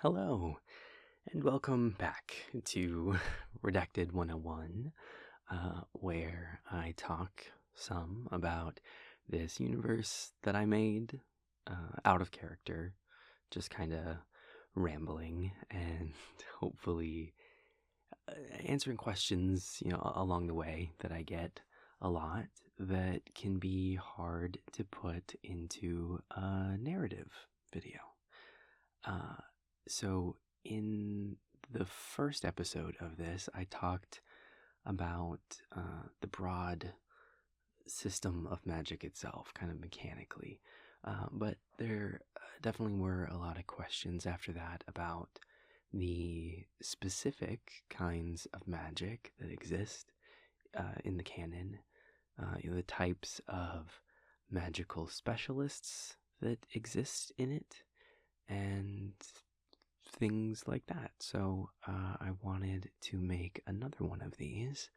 Hello, and welcome back to Redacted 101, where I talk some about this universe that I made out of character, just kind of rambling and hopefully answering questions, along the way that I get a lot that can be hard to put into a narrative video. So in the first episode of this, I talked about the broad system of magic itself, kind of mechanically. But there definitely were a lot of questions after that about the specific kinds of magic that exist in the canon, the types of magical specialists that exist in it, and things like that. So I wanted to make another one of these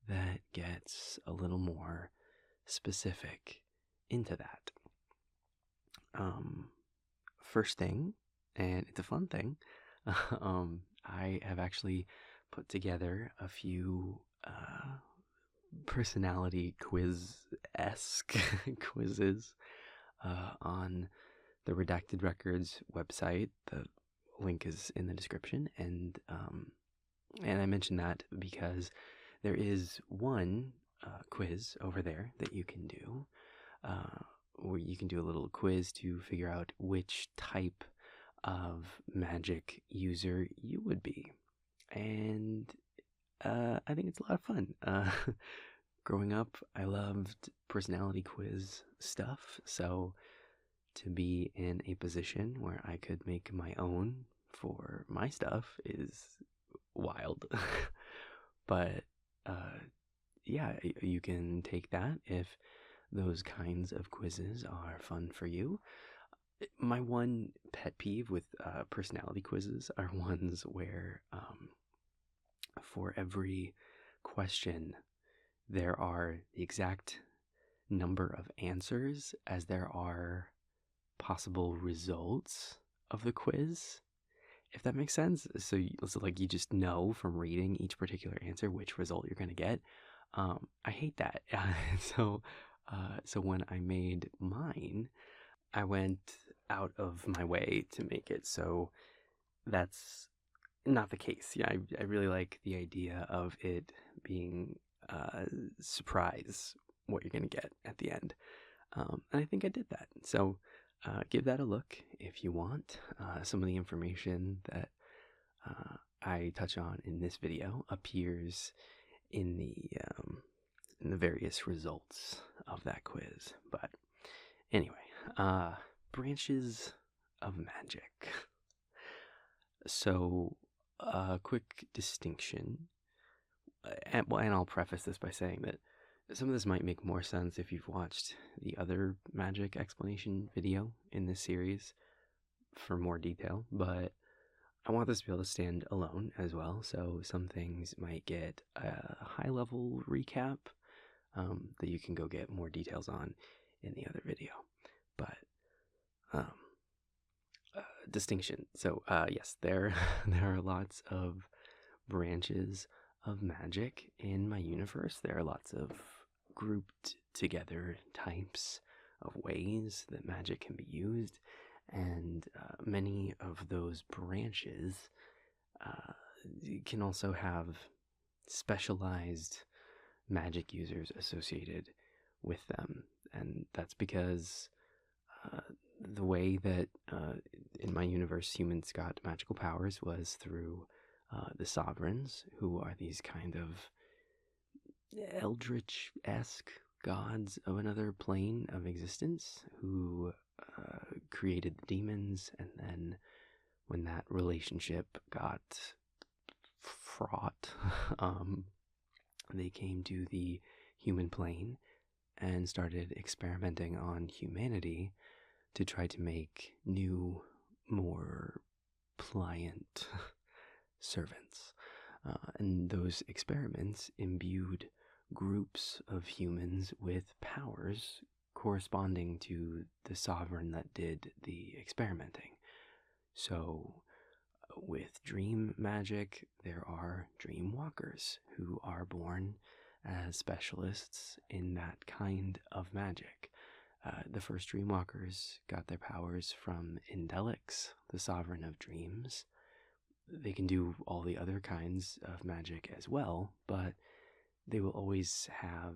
that gets a little more specific into that. First thing, and it's a fun thing, I have actually put together a few personality quiz-esque quizzes on the Redacted Records website. The link is in the description, and I mention that because there is one quiz over there that you can do, where you can do a little quiz to figure out which type of magic user you would be, and I think it's a lot of fun. Growing up, I loved personality quiz stuff, so to be in a position where I could make my own for my stuff is wild. But yeah, you can take that if those kinds of quizzes are fun for you. My one pet peeve with personality quizzes are ones where for every question there are the exact number of answers as there are possible results of the quiz, if that makes sense. So like you just know from reading each particular answer which result you're going to get. I hate that. So when I made mine, I went out of my way to make it so that's not the case. Yeah, I really like the idea of it being surprise what you're going to get at the end. And I think I did that. So give that a look if you want. Some of the information that I touch on in this video appears in the various results of that quiz. But anyway, branches of magic. So a quick distinction, and I'll preface this by saying that some of this might make more sense if you've watched the other magic explanation video in this series for more detail, but I want this to be able to stand alone as well, so some things might get a high-level recap that you can go get more details on in the other video. But distinction. So yes, there are lots of branches of magic in my universe. There are lots of grouped together types of ways that magic can be used, and many of those branches can also have specialized magic users associated with them, and that's because the way that in my universe humans got magical powers was through the sovereigns, who are these kind of eldritch-esque gods of another plane of existence who created the demons, and then when that relationship got fraught, they came to the human plane and started experimenting on humanity to try to make new, more pliant servants. And those experiments imbued groups of humans with powers corresponding to the sovereign that did the experimenting. So With dream magic, there are dream walkers who are born as specialists in that kind of magic. The first dream walkers got their powers from Indelix, the sovereign of dreams. They can do all the other kinds of magic as well, but they will always have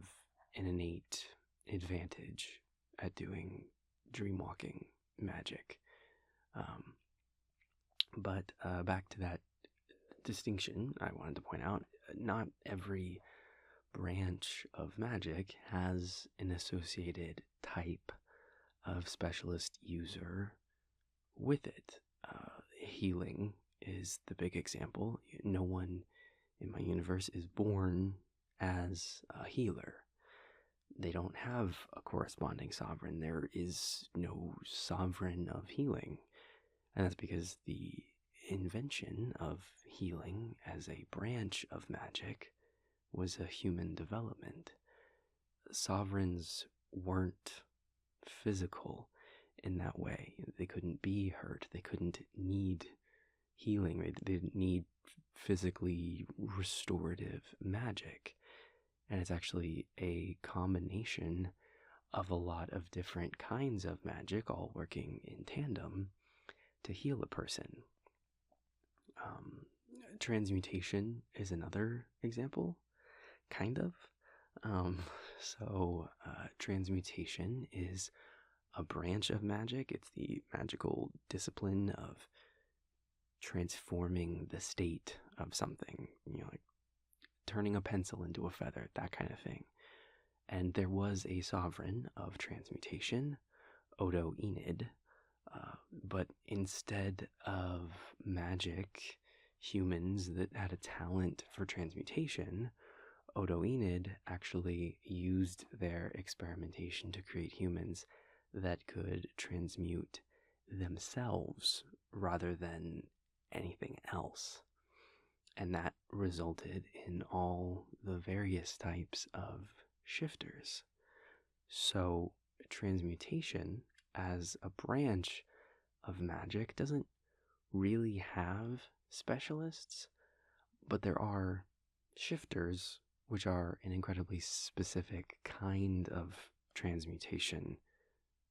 an innate advantage at doing dreamwalking magic. But back to that distinction, I wanted to point out, not every branch of magic has an associated type of specialist user with it. Healing is the big example. No one in my universe is born as a healer. They don't have a corresponding sovereign. There is no sovereign of healing. And that's because the invention of healing as a branch of magic was a human development. Sovereigns weren't physical in that way. They couldn't be hurt. They couldn't need healing. They didn't need physically restorative magic. And it's actually a combination of a lot of different kinds of magic all working in tandem to heal a person. Transmutation is another example, kind of. Transmutation is a branch of magic. It's the magical discipline of transforming the state of something, like turning a pencil into a feather, that kind of thing. And there was a sovereign of transmutation, Odo Enid, but instead of magic humans that had a talent for transmutation, Odo Enid actually used their experimentation to create humans that could transmute themselves rather than anything else. And that resulted in all the various types of shifters. So transmutation as a branch of magic doesn't really have specialists, but there are shifters, which are an incredibly specific kind of transmutation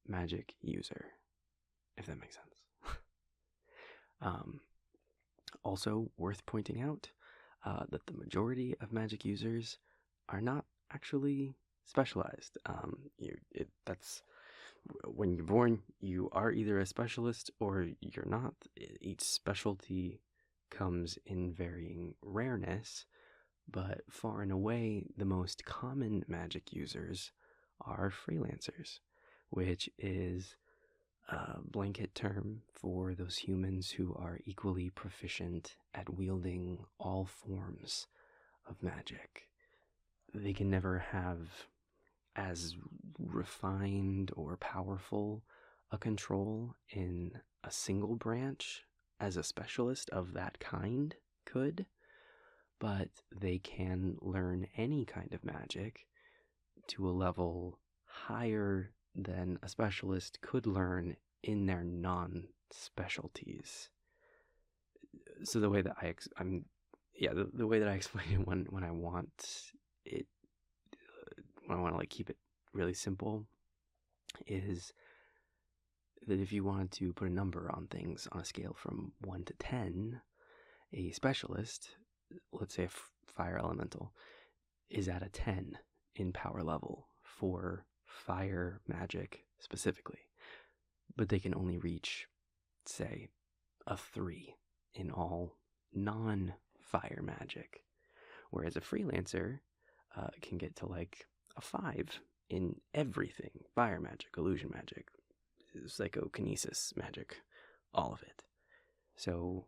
magic user, if that makes sense. Also worth pointing out that the majority of magic users are not actually specialized. That's when you're born, you are either a specialist or you're not. Each specialty comes in varying rareness, but far and away the most common magic users are freelancers, which is a blanket term for those humans who are equally proficient at wielding all forms of magic. They can never have as refined or powerful a control in a single branch as a specialist of that kind could, but they can learn any kind of magic to a level higher than a specialist could learn in their non-specialties. So the way that the way that I explain it when I want it, when I want to keep it really simple, is that if you wanted to put a number on things on a scale from 1 to 10, a specialist, let's say a fire elemental, is at a 10 in power level for fire magic specifically, but they can only reach, say, a 3 in all non-fire magic, whereas a freelancer can get to a 5 in everything: fire magic, illusion magic, psychokinesis magic, all of it. So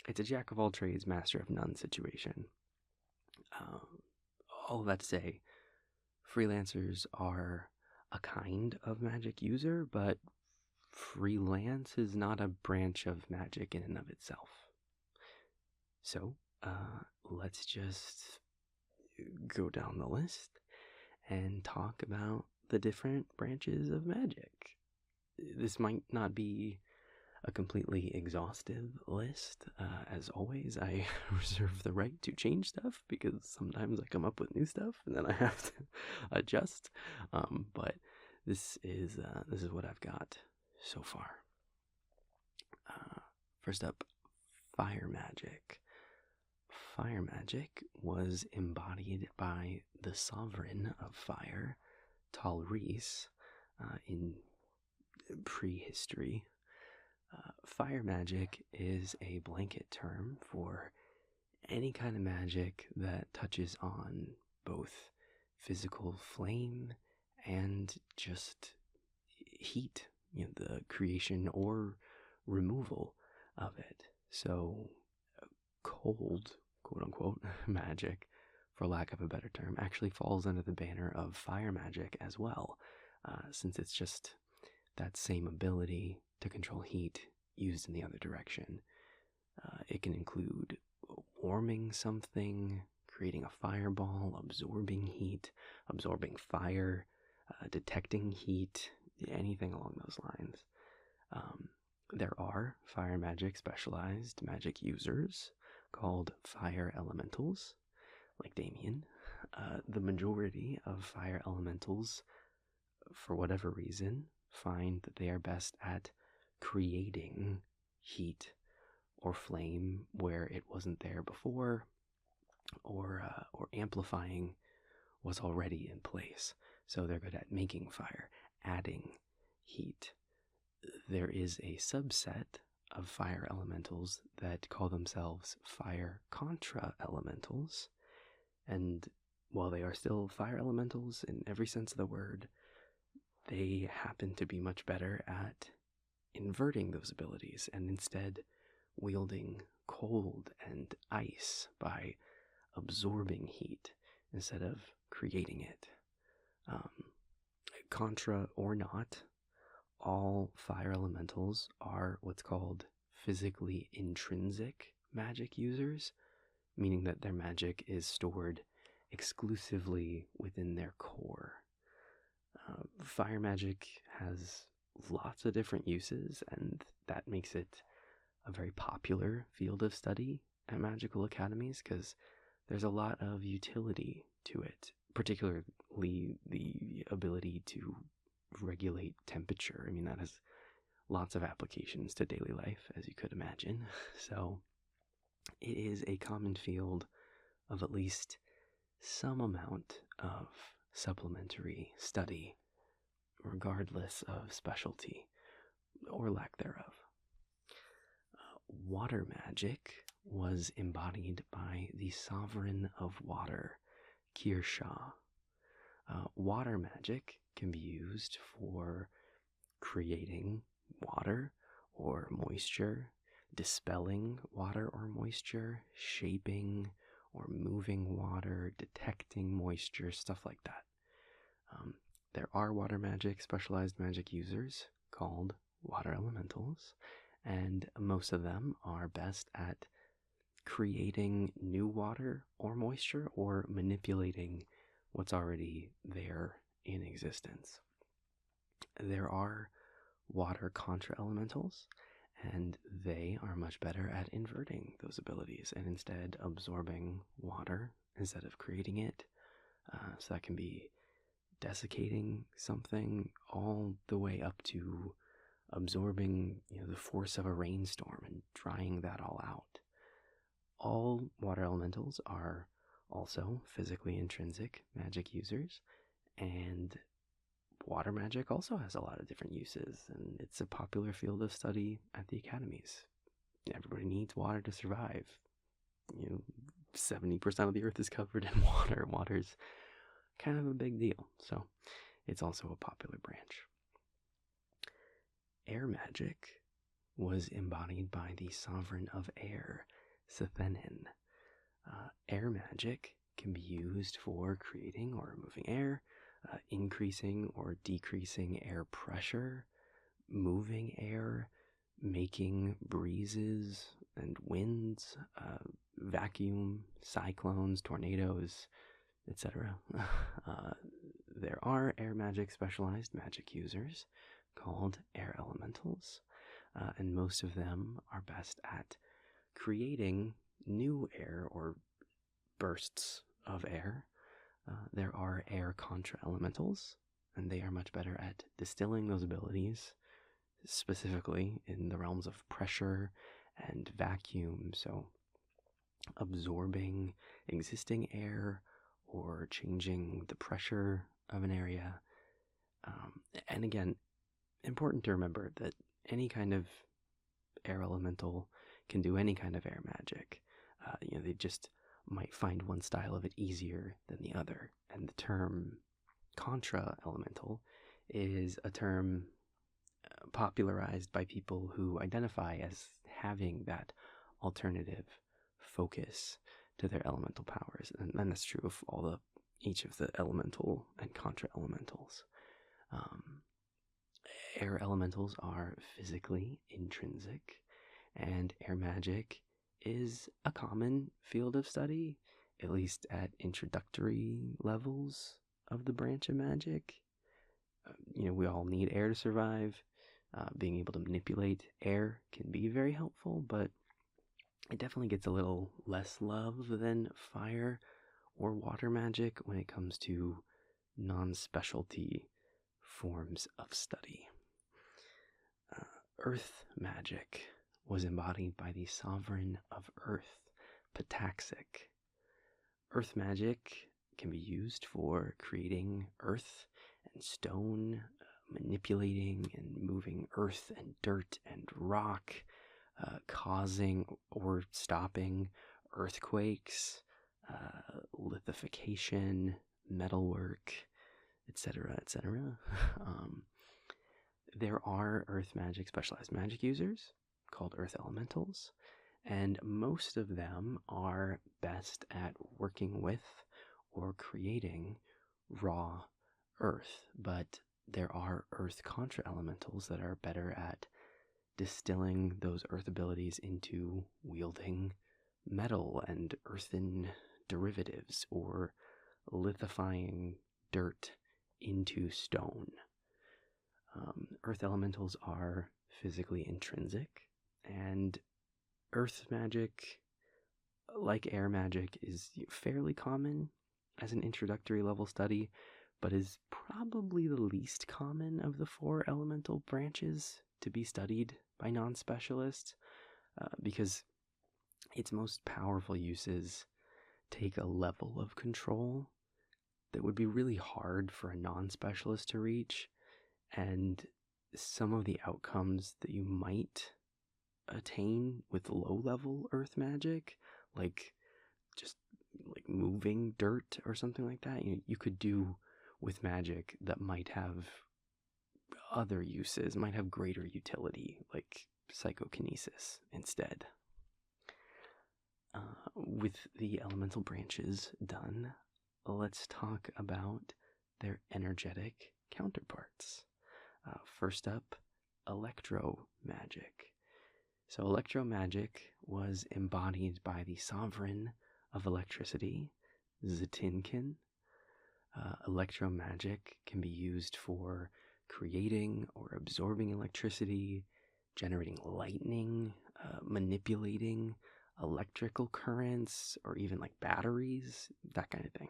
it's a jack of all trades, master of none situation. All of that to say, freelancers are a kind of magic user, but freelance is not a branch of magic in and of itself. So let's just go down the list and talk about the different branches of magic. This might not be a completely exhaustive list. As always, I reserve the right to change stuff because sometimes I come up with new stuff and then I have to adjust. But this is what I've got so far. First up, fire magic. Fire magic was embodied by the sovereign of fire, Talris, in prehistory. Fire magic is a blanket term for any kind of magic that touches on both physical flame and just heat, the creation or removal of it. So, cold, quote unquote, magic, for lack of a better term, actually falls under the banner of fire magic as well, since it's just that same ability to control heat used in the other direction. It can include warming something, creating a fireball, absorbing heat, absorbing fire, detecting heat, anything along those lines. There are fire magic specialized magic users called fire elementals, like Damien. The majority of fire elementals, for whatever reason, find that they are best at creating heat or flame where it wasn't there before, or amplifying what's already in place. So they're good at making fire, adding heat. There is a subset of fire elementals that call themselves fire contra elementals, and while they are still fire elementals in every sense of the word, they happen to be much better at inverting those abilities and instead wielding cold and ice by absorbing heat instead of creating it. Contra or not, all fire elementals are what's called physically intrinsic magic users, meaning that their magic is stored exclusively within their core. Fire magic has lots of different uses, and that makes it a very popular field of study at magical academies because there's a lot of utility to it, particularly the ability to regulate temperature. I mean, that has lots of applications to daily life, as you could imagine. So it is a common field of at least some amount of supplementary study, regardless of specialty or lack thereof. Water magic was embodied by the sovereign of water, Kirsha. Water magic can be used for creating water or moisture, dispelling water or moisture, shaping or moving water, detecting moisture, stuff like that. There are water magic specialized magic users called water elementals, and most of them are best at creating new water or moisture or manipulating what's already there in existence. There are water contra elementals, and they are much better at inverting those abilities and instead absorbing water instead of creating it. So that can be desiccating something all the way up to absorbing the force of a rainstorm and drying that all out. All water elementals are also physically intrinsic magic users, and water magic also has a lot of different uses, and it's a popular field of study at the academies. Everybody needs water to survive. 70% of the earth is covered in water. Water's kind of a big deal, so it's also a popular branch. Air magic was embodied by the sovereign of air, Sethenin. Air magic can be used for creating or removing air, increasing or decreasing air pressure, moving air, making breezes and winds, vacuum, cyclones, tornadoes, etc. There are air magic specialized magic users called air elementals. and most of them are best at creating new air or bursts of air. There are air contra elementals, and they are much better at distilling those abilities, specifically in the realms of pressure and vacuum. So absorbing existing air or changing the pressure of an area. And again, important to remember that any kind of air elemental can do any kind of air magic. They just might find one style of it easier than the other. And the term contra elemental is a term popularized by people who identify as having that alternative focus to their elemental powers. And that's true of each of the elemental and contra elementals. Air elementals are physically intrinsic, and air magic is a common field of study, at least at introductory levels of the branch of magic. We all need air to survive. Being able to manipulate air can be very helpful, but it definitely gets a little less love than fire or water magic when it comes to non-specialty forms of study. Earth magic was embodied by the sovereign of Earth, Pataxic. Earth magic can be used for creating earth and stone, manipulating and moving earth and dirt and rock, causing or stopping earthquakes, lithification, metalwork, etc., etc. There are earth magic specialized magic users called earth elementals, and most of them are best at working with or creating raw earth, but there are earth contra elementals that are better at distilling those earth abilities into wielding metal and earthen derivatives or lithifying dirt into stone. Earth elementals are physically intrinsic, and earth magic, like air magic, is fairly common as an introductory level study, but is probably the least common of the 4 elemental branches to be studied by non-specialists, because its most powerful uses take a level of control that would be really hard for a non-specialist to reach, and some of the outcomes that you might attain with low-level earth magic, like just like moving dirt or something like that, you could do with magic that might have other uses, might have greater utility, like psychokinesis instead. With the elemental branches done, let's talk about their energetic counterparts. First up, electromagic. So electromagic was embodied by the sovereign of electricity, Zatinkin. Electromagic can be used for creating or absorbing electricity, generating lightning, manipulating electrical currents, or even like batteries, that kind of thing.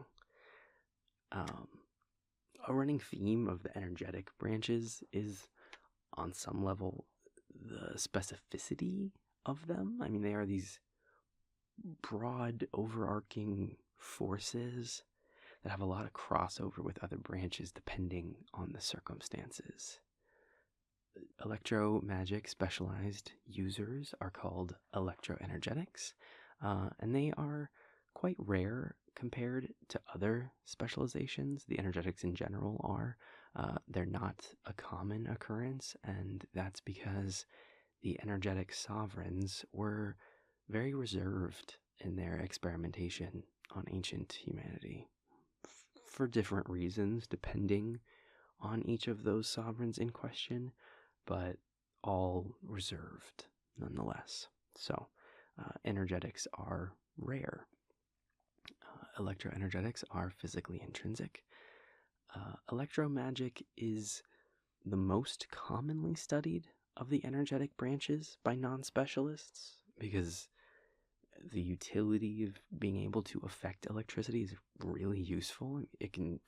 A running theme of the energetic branches is, on some level, the specificity of them. I mean, they are these broad, overarching forces that have a lot of crossover with other branches depending on the circumstances. Electromagic specialized users are called electroenergetics, and they are quite rare compared to other specializations. The energetics in general are. They're not a common occurrence, and that's because the energetic sovereigns were very reserved in their experimentation on ancient humanity for different reasons, depending on each of those sovereigns in question, but all reserved nonetheless. So, energetics are rare. Electroenergetics are physically intrinsic. Electromagic is the most commonly studied of the energetic branches by non-specialists, because the utility of being able to affect electricity is really useful. It can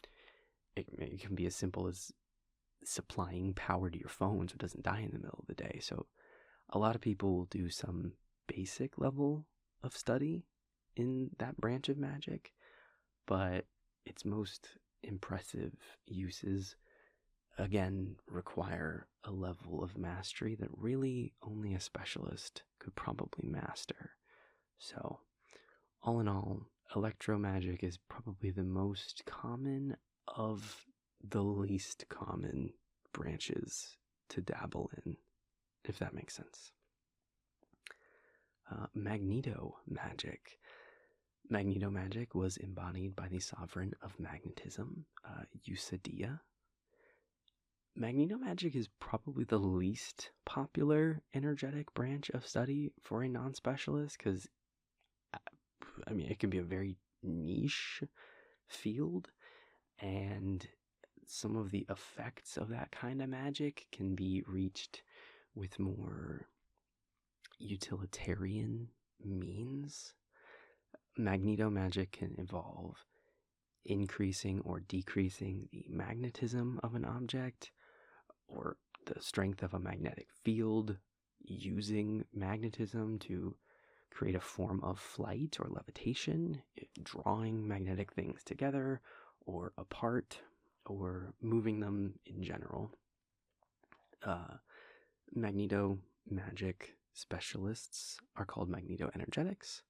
be as simple as supplying power to your phone so it doesn't die in the middle of the day. So a lot of people will do some basic level of study in that branch of magic, but its most impressive uses, again, require a level of mastery that really only a specialist could probably master. So, all in all, electromagic is probably the most common of the least common branches to dabble in, if that makes sense. Magneto-magic. Magneto-magic was embodied by the sovereign of magnetism, Eusedia. Magneto-magic is probably the least popular energetic branch of study for a non-specialist, because, I mean, it can be a very niche field, and some of the effects of that kind of magic can be reached with more utilitarian means. Magneto-magic can involve increasing or decreasing the magnetism of an object, or the strength of a magnetic field, using magnetism to create a form of flight or levitation, drawing magnetic things together or apart, or moving them in general. Magneto-magic specialists are called magneto-energetics,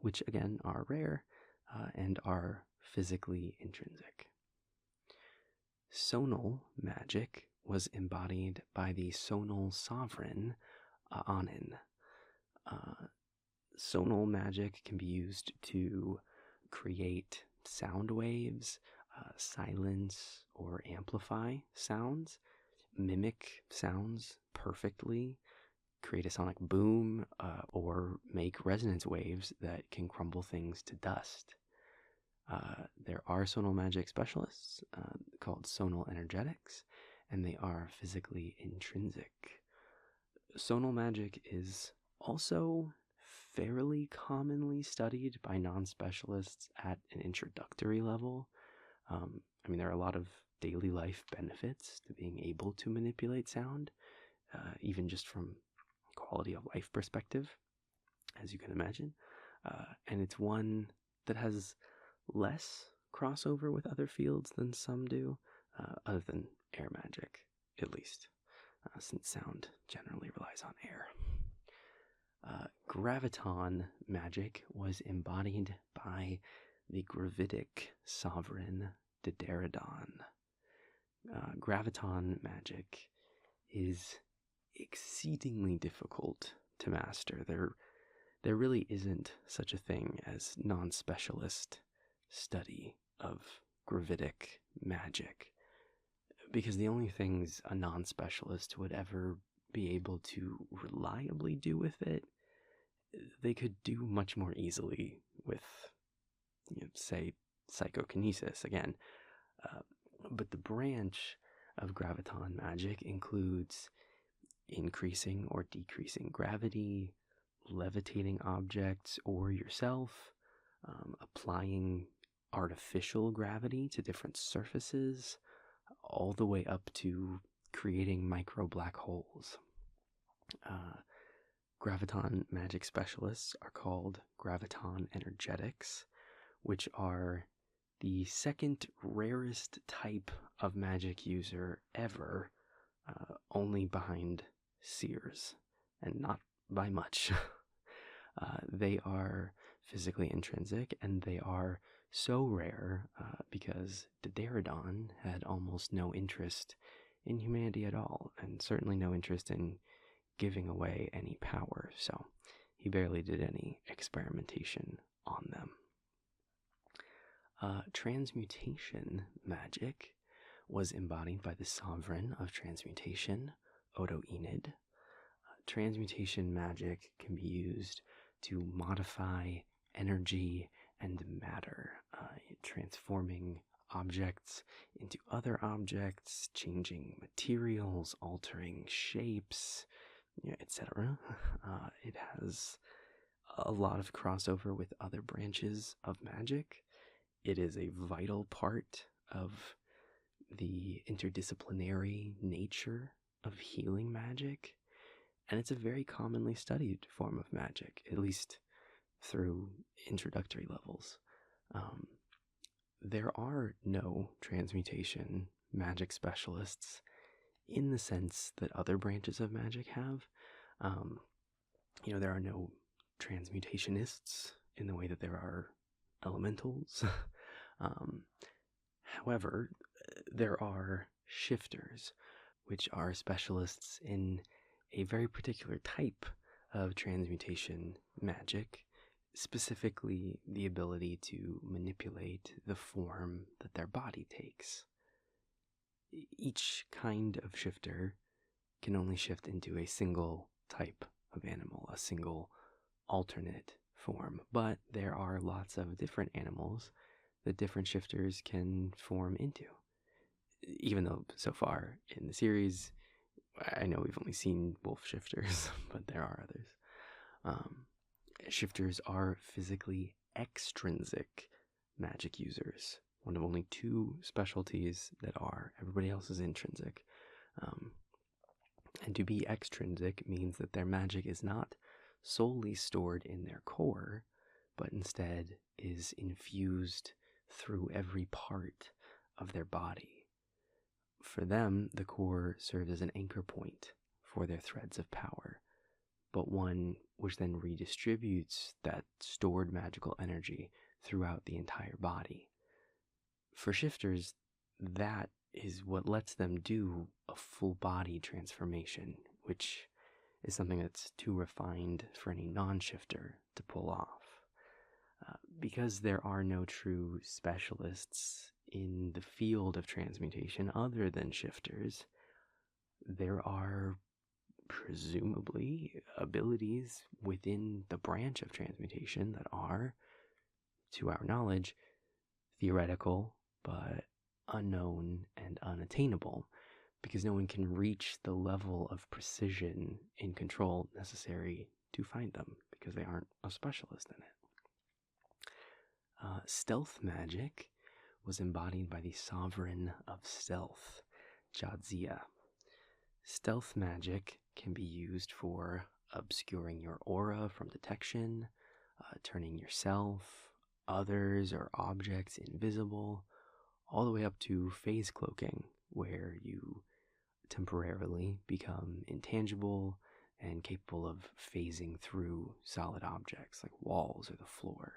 which again are rare and are physically intrinsic. Sonal magic was embodied by the sonal sovereign, Anin. Sonal magic can be used to create sound waves, silence or amplify sounds, mimic sounds perfectly, create a sonic boom, or make resonance waves that can crumble things to dust. There are sonal magic specialists called sonal energetics, and they are physically intrinsic. Sonal magic is also fairly commonly studied by non-specialists at an introductory level. I mean, there are a lot of daily life benefits to being able to manipulate sound, even just from quality of life perspective, as you can imagine. And it's one that has less crossover with other fields than some do, other than air magic, at least, since sound generally relies on air. Graviton magic was embodied by the Gravitic sovereign Diderodon. Graviton magic is exceedingly difficult to master. There really isn't such a thing as non-specialist study of gravitic magic, because the only things a non-specialist would ever be able to reliably do with it, they could do much more easily with, say, psychokinesis again. But the branch of graviton magic includes increasing or decreasing gravity, levitating objects or yourself, applying artificial gravity to different surfaces, all the way up to creating micro black holes. Graviton magic specialists are called graviton energetics, which are the second rarest type of magic user ever, only behind seers, and not by much. They are physically intrinsic, and they are so rare because Diderodon had almost no interest in humanity at all, and certainly no interest in giving away any power, so he barely did any experimentation on them. Transmutation magic was embodied by the sovereign of transmutation, Odo-Enid. Transmutation magic can be used to modify energy and matter, transforming objects into other objects, changing materials, altering shapes, etc. It has a lot of crossover with other branches of magic. It is a vital part of the interdisciplinary nature of healing magic, and it's a very commonly studied form of magic, at least through introductory levels. There are no transmutation magic specialists in the sense that other branches of magic have. There are no transmutationists in the way that there are elementals. However, there are shifters, which are specialists in a very particular type of transmutation magic, specifically the ability to manipulate the form that their body takes. Each kind of shifter can only shift into a single type of animal, a single alternate form, but there are lots of different animals that different shifters can form into. Even though so far in the series, I know we've only seen wolf shifters, but there are others. Shifters are physically extrinsic magic users, one of only two specialties that are. Everybody else is intrinsic. And to be extrinsic means that their magic is not solely stored in their core, but instead is infused through every part of their body. For them, the core serves as an anchor point for their threads of power, but one which then redistributes that stored magical energy throughout the entire body. For shifters, that is what lets them do a full body transformation, which is something that's too refined for any non-shifter to pull off. Because there are no true specialists in the field of transmutation other than shifters, there are presumably abilities within the branch of transmutation that are, to our knowledge, theoretical but unknown and unattainable, because no one can reach the level of precision in control necessary to find them, because they aren't a specialist in it. Stealth magic was embodied by the sovereign of stealth, Jadzia. Stealth magic can be used for obscuring your aura from detection, turning yourself, others, or objects invisible, all the way up to phase cloaking, where you temporarily become intangible and capable of phasing through solid objects like walls or the floor.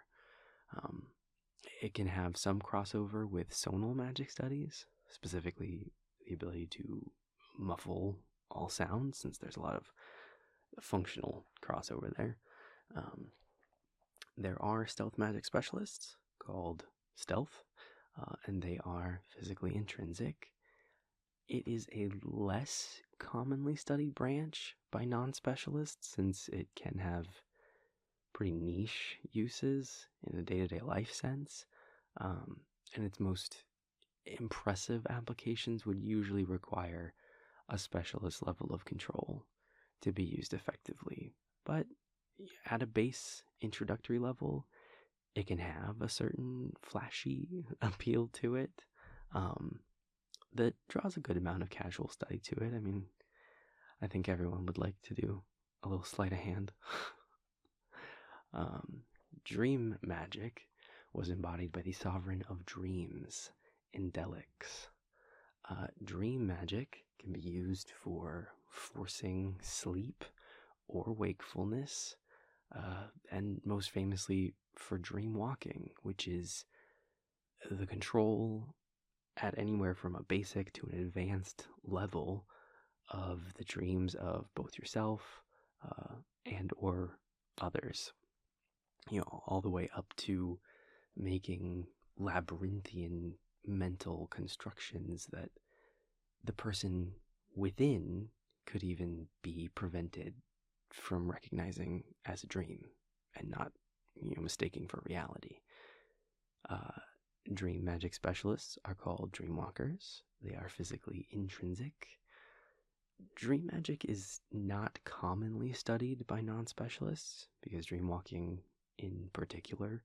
It can have some crossover with sonal magic studies, specifically the ability to muffle all sounds, since there's a lot of functional crossover there. There are stealth magic specialists called stealth, and they are physically intrinsic. It is a less commonly studied branch by non-specialists, since it can have pretty niche uses in a day-to-day life sense, and its most impressive applications would usually require a specialist level of control to be used effectively. But at a base introductory level, it can have a certain flashy appeal to it that draws a good amount of casual study to it. I mean, I think everyone would like to do a little sleight of hand. Dream magic was embodied by the sovereign of dreams, Indelix. Dream magic can be used for forcing sleep or wakefulness, and most famously for dream walking, which is the control at anywhere from a basic to an advanced level of the dreams of both yourself and or others. All the way up to making labyrinthian mental constructions that the person within could even be prevented from recognizing as a dream and not, mistaking for reality. Dream magic specialists are called dreamwalkers. They are physically intrinsic. Dream magic is not commonly studied by non-specialists because dreamwalking in particular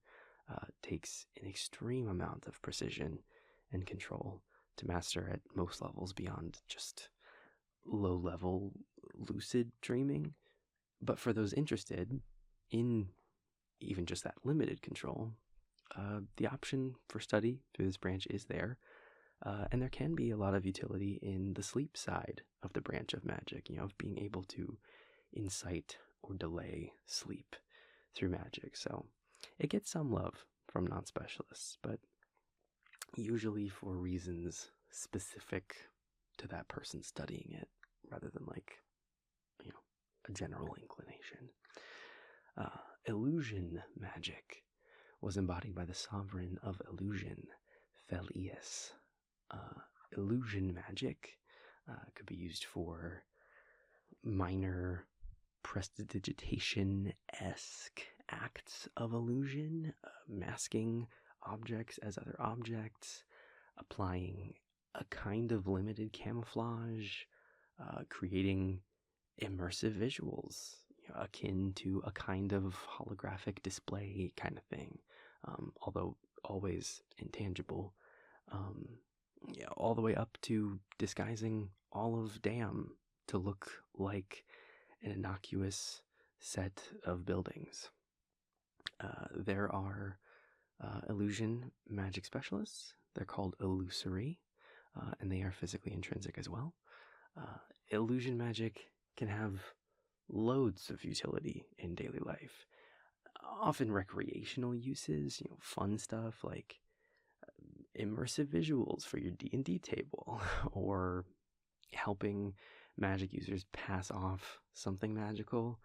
takes an extreme amount of precision and control to master at most levels beyond just low-level lucid dreaming. But for those interested in even just that limited control, the option for study through this branch is there. And there can be a lot of utility in the sleep side of the branch of magic, of being able to incite or delay sleep through magic. So it gets some love from non-specialists, but usually for reasons specific to that person studying it rather than a general inclination. Illusion magic was embodied by the sovereign of illusion, Felius. Illusion magic could be used for minor prestidigitation-esque acts of illusion, masking objects as other objects, applying a kind of limited camouflage, creating immersive visuals, akin to a kind of holographic display kind of thing, although always intangible. All the way up to disguising all of Dam to look like an innocuous set of buildings. There are illusion magic specialists. They're called illusory, and they are physically intrinsic as well. Illusion magic can have loads of utility in daily life, often recreational uses, fun stuff like immersive visuals for your D&D table, or helping magic users pass off something magical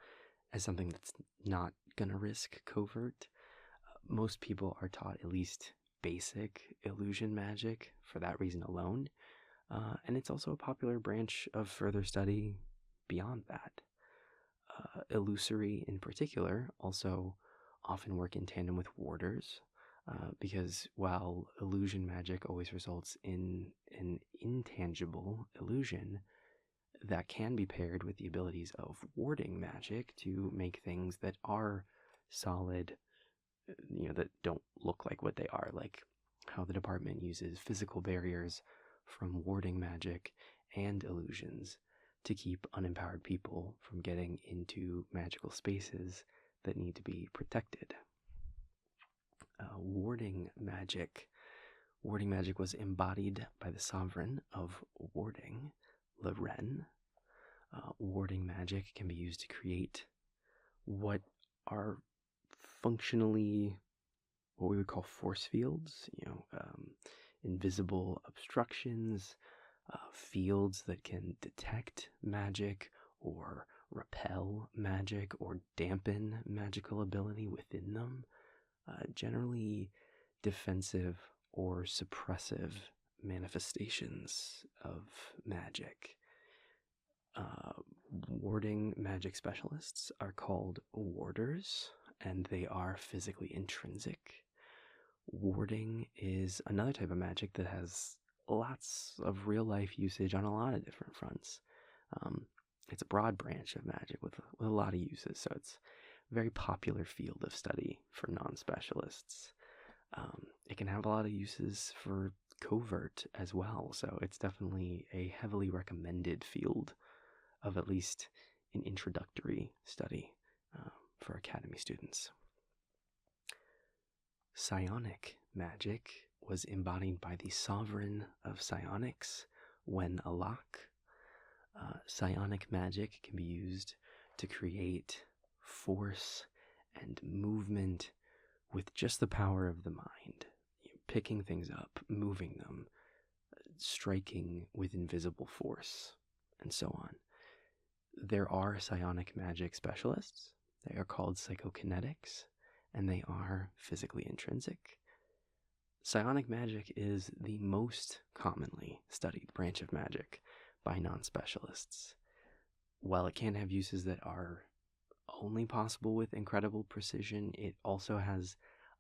as something that's not gonna risk covert. Most people are taught at least basic illusion magic for that reason alone, and it's also a popular branch of further study beyond that. Illusory in particular also often work in tandem with warders, because while illusion magic always results in an intangible illusion, that can be paired with the abilities of warding magic to make things that are solid, that don't look like what they are, like how the department uses physical barriers from warding magic and illusions to keep unempowered people from getting into magical spaces that need to be protected. Warding magic. Warding magic was embodied by the sovereign of warding, Loren. Warding magic can be used to create what are functionally what we would call force fields, invisible obstructions, fields that can detect magic or repel magic or dampen magical ability within them. Generally defensive or suppressive manifestations of magic. Warding magic specialists are called warders, and they are physically intrinsic. Warding is another type of magic that has lots of real-life usage on a lot of different fronts. It's a broad branch of magic with a lot of uses, so it's a very popular field of study for non-specialists. It can have a lot of uses for covert as well, so it's definitely a heavily recommended field of at least an introductory study for academy students. Psionic magic was embodied by the sovereign of psionics, Wen Alak. Psionic magic can be used to create force and movement with just the power of the mind, picking things up, moving them, striking with invisible force, and so on. There are psionic magic specialists. They are called psychokinetics, and they are physically intrinsic. Psionic magic is the most commonly studied branch of magic by non-specialists. While it can have uses that are only possible with incredible precision, it also has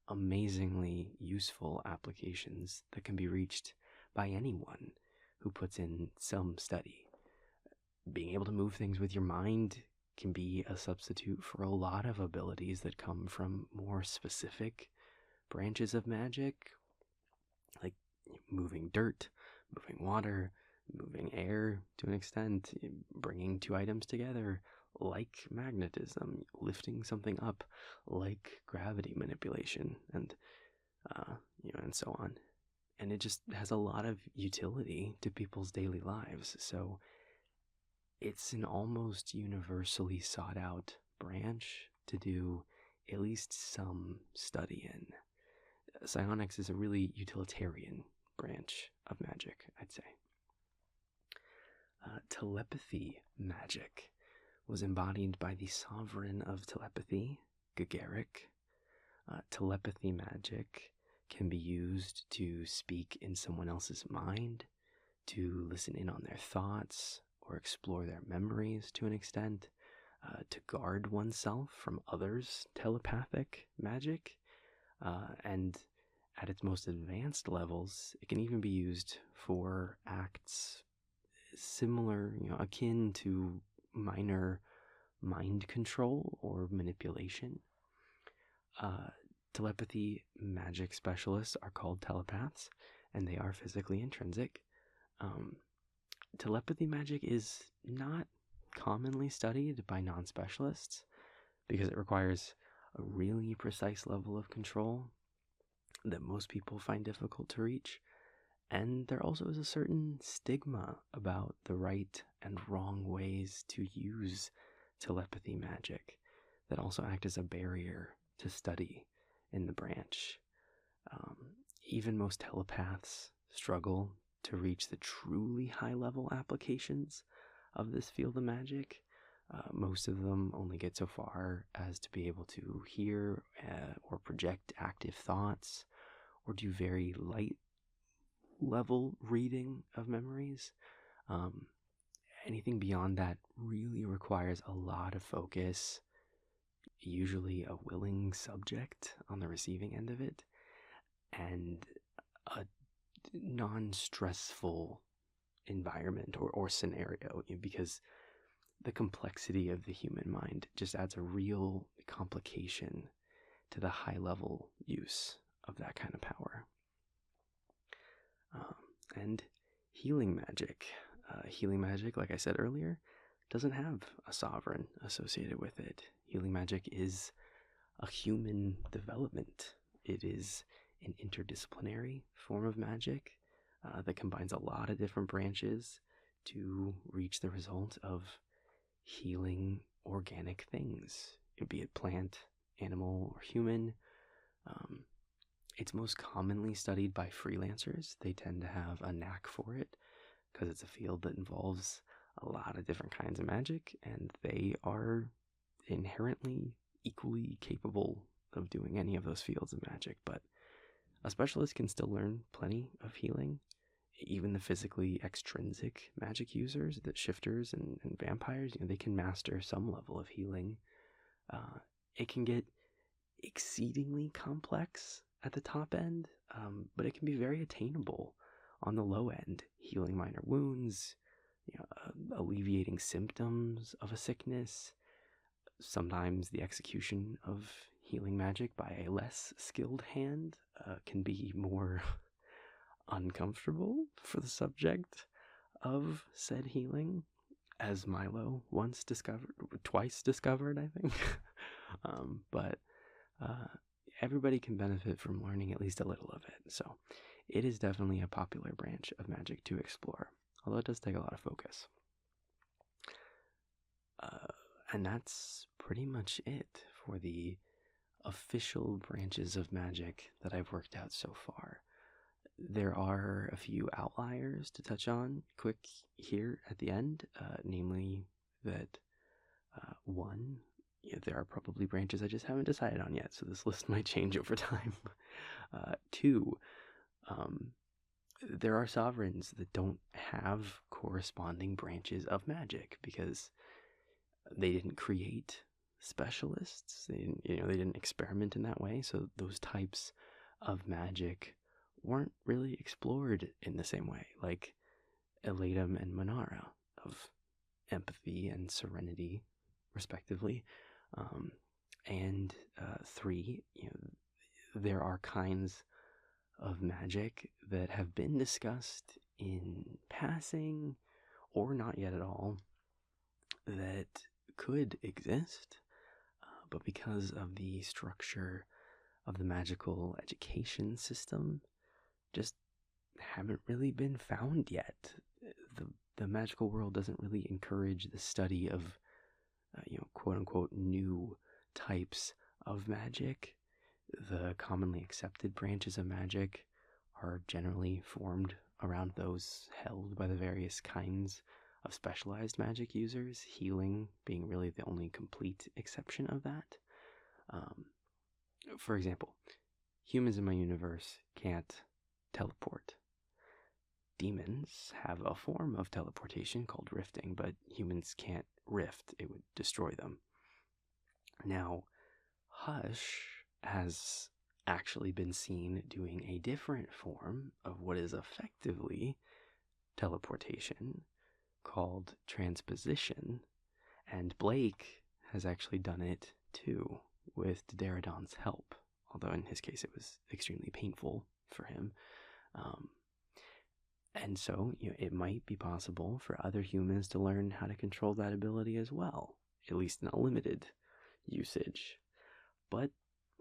amazingly useful applications that can be reached by anyone who puts in some study. Being able to move things with your mind can be a substitute for a lot of abilities that come from more specific branches of magic, like moving dirt, moving water, moving air to an extent, bringing two items together, like magnetism, lifting something up, like gravity manipulation, and and so on. And it just has a lot of utility to people's daily lives. So it's an almost universally sought out branch to do at least some study in. Psionics is a really utilitarian branch of magic, I'd say. Telepathy magic was embodied by the sovereign of telepathy, Gagarik. Telepathy magic can be used to speak in someone else's mind, to listen in on their thoughts, or explore their memories to an extent, to guard oneself from others' telepathic magic, and at its most advanced levels, it can even be used for acts similar, akin to minor mind control or manipulation. Telepathy magic specialists are called telepaths, and they are physically intrinsic. Telepathy magic is not commonly studied by non-specialists because it requires a really precise level of control that most people find difficult to reach. And there also is a certain stigma about the right and wrong ways to use telepathy magic that also act as a barrier to study in the branch. Even most telepaths struggle to reach the truly high-level applications of this field of magic. Most of them only get so far as to be able to hear or project active thoughts, or do very light level reading of memories. Anything beyond that really requires a lot of focus, usually a willing subject on the receiving end of it, and a non-stressful environment or scenario, because the complexity of the human mind just adds a real complication to the high-level use of that kind of power. And healing magic. Healing magic, like I said earlier, doesn't have a sovereign associated with it. Healing magic is a human development. It is an interdisciplinary form of magic that combines a lot of different branches to reach the result of healing organic things, be it plant, animal, or human. It's most commonly studied by freelancers. They tend to have a knack for it because it's a field that involves a lot of different kinds of magic, and they are inherently equally capable of doing any of those fields of magic. But a specialist can still learn plenty of healing. Even the physically extrinsic magic users, the shifters and vampires, they can master some level of healing. It can get exceedingly complex at the top end, but it can be very attainable on the low end. Healing minor wounds, alleviating symptoms of a sickness. Sometimes the execution of healing magic by a less skilled hand can be more uncomfortable for the subject of said healing, as Milo twice discovered, I think. But everybody can benefit from learning at least a little of it. So it is definitely a popular branch of magic to explore, although it does take a lot of focus. And that's pretty much it for the official branches of magic that I've worked out so far. There are a few outliers to touch on quick here at the end, namely that one, there are probably branches I just haven't decided on yet, so this list might change over time. Two, there are sovereigns that don't have corresponding branches of magic because they didn't create specialists. They didn't experiment in that way, so those types of magic weren't really explored in the same way, like Elatum and Monara of empathy and serenity, respectively. And three, there are kinds of magic that have been discussed in passing or not yet at all that could exist, but because of the structure of the magical education system, just haven't really been found yet. The magical world doesn't really encourage the study of, quote unquote, new types of magic. The commonly accepted branches of magic are generally formed around those held by the various kinds of specialized magic users, healing being really the only complete exception of that. For example, humans in my universe can't teleport. Demons have a form of teleportation called rifting, but humans can't rift. It would destroy them. Now, Hush has actually been seen doing a different form of what is effectively teleportation called transposition, and Blake has actually done it too with Daradon's help, although in his case it was extremely painful for him. And so, it might be possible for other humans to learn how to control that ability as well, at least in a limited usage. But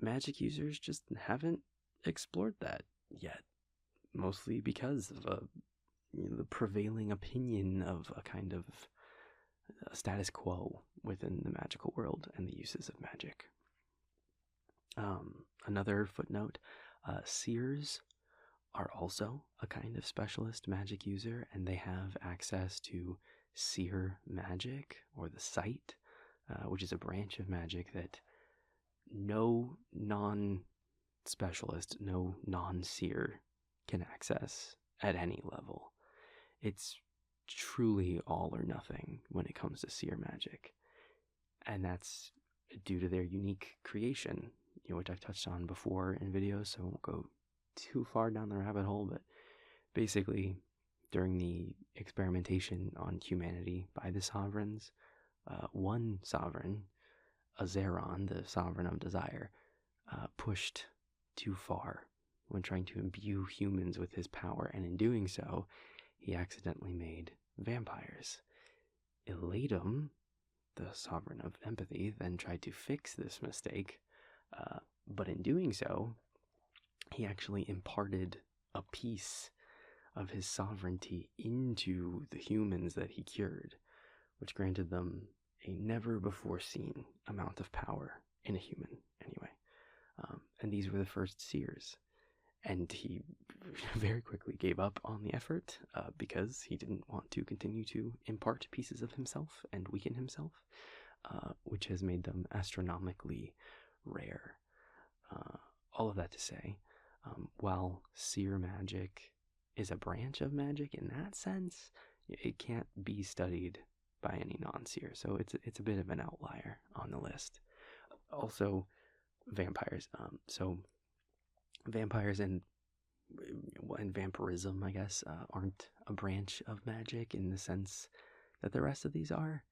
magic users just haven't explored that yet, mostly because of the prevailing opinion of a kind of status quo within the magical world and the uses of magic. Another footnote, seers are also a kind of specialist magic user, and they have access to seer magic, or the sight, which is a branch of magic that no non-specialist, no non-seer can access at any level. It's truly all or nothing when it comes to seer magic, and that's due to their unique creation, which I've touched on before in videos, so I won't go too far down the rabbit hole. But basically, during the experimentation on humanity by the sovereigns, one sovereign, Azeron, the sovereign of desire, pushed too far when trying to imbue humans with his power, and in doing so, he accidentally made vampires. Elatum, the sovereign of empathy, then tried to fix this mistake, but in doing so, he actually imparted a piece of his sovereignty into the humans that he cured, which granted them a never-before-seen amount of power in a human, anyway. And these were the first seers. And he very quickly gave up on the effort because he didn't want to continue to impart pieces of himself and weaken himself, which has made them astronomically rare. All of that to say, while seer magic is a branch of magic in that sense, it can't be studied by any non-seer, so it's a bit of an outlier on the list. Also, vampires. So vampires and vampirism, I guess, aren't a branch of magic in the sense that the rest of these are.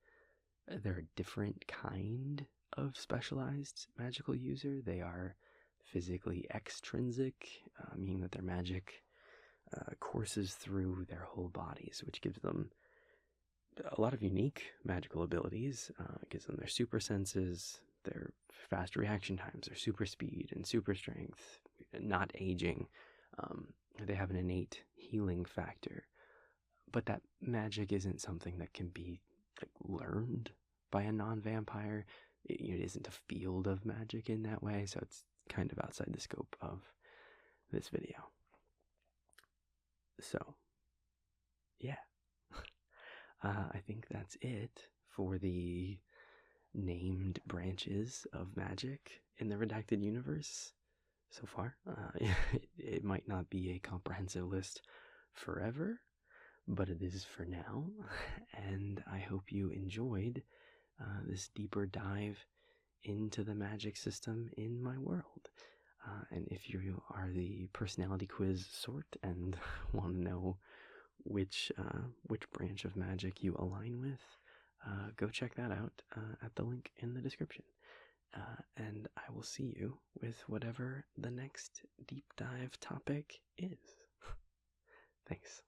They're a different kind of specialized magical user. They are physically extrinsic, meaning that their magic courses through their whole bodies, which gives them a lot of unique magical abilities. It gives them their super senses, their fast reaction times, their super speed and super strength, not aging. They have an innate healing factor, but that magic isn't something that can be learned by a non-vampire. It isn't a field of magic in that way, so it's kind of outside the scope of this video. So, yeah. I think that's it for the named branches of magic in the Redacted universe so far. It might not be a comprehensive list forever, but it is for now, and I hope you enjoyed this deeper dive into the magic system in my world. And if you are the personality quiz sort and want to know which branch of magic you align with, go check that out at the link in the description. And I will see you with whatever the next deep dive topic is. Thanks.